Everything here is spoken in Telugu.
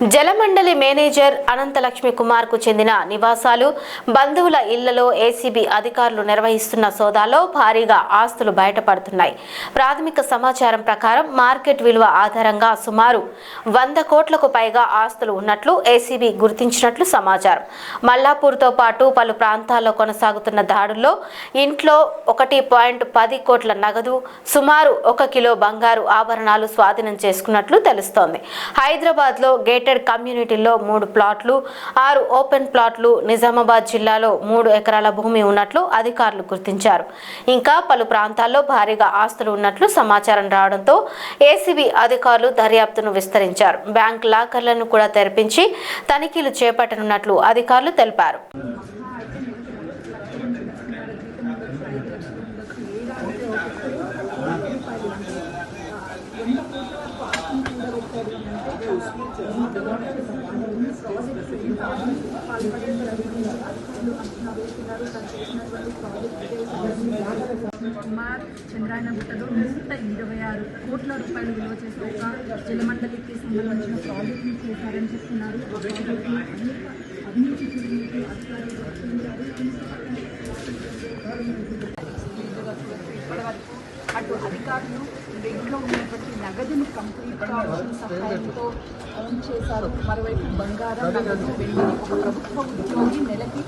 జలమండలి మేనేజర్ అనంతలక్ష్మి కుమార్ కు చెందిన నివాసాలు బంధువుల ఇళ్లలో ఏసీబీ అధికారులు నిర్వహిస్తున్న సోదాలో భారీగా ఆస్తులు బయటపడుతున్నాయి. ప్రాథమిక సమాచారం ప్రకారం మార్కెట్ విలువ ఆధారంగా సుమారు 100 కోట్లకు పైగా ఆస్తులు ఉన్నట్లు ఏసీబీ గుర్తించినట్లు సమాచారం. మల్లాపూర్తో పాటు పలు ప్రాంతాల్లో కొనసాగుతున్న దాడుల్లో ఇంట్లో 1.10 కోట్ల నగదు, సుమారు 1 కిలో బంగారు ఆభరణాలు స్వాధీనం చేసుకున్నట్లు తెలుస్తోంది. హైదరాబాద్లో గేటెడ్ కమ్యూనిటీలో 3 ప్లాట్లు, 6 ఓపెన్ ప్లాట్లు, నిజామాబాద్ జిల్లాలో 3 ఎకరాల భూమి ఉన్నట్లు అధికారులు గుర్తించారు. ఇంకా పలు ప్రాంతాల్లో భారీగా ఆస్తులు ఉన్నట్లు సమాచారం రావడంతో ఏసీబీ అధికారులు దర్యాప్తును విస్తరించారు. బ్యాంక్ లాకర్లను కూడా తెరిపించి తనిఖీలు చేపట్టనున్నట్లు అధికారులు తెలిపారు. కుమార్ చంద్రాయనగుట్టలో 126 కోట్ల రూపాయలు విలువ చేసే ఒక జలమండలికి సంబంధించిన ప్రాజెక్ట్ని చేశారని చెప్తున్నారు. అటు అధికారులు ఇంట్లో ఉన్నటువంటి నగదును కంప్లీట్గా సహాయంతో ఓన్ చేశారు. మరోవైపు బంగారం, నగదు, వెండి ఒక ప్రభుత్వ ఉద్యోగి నెలకి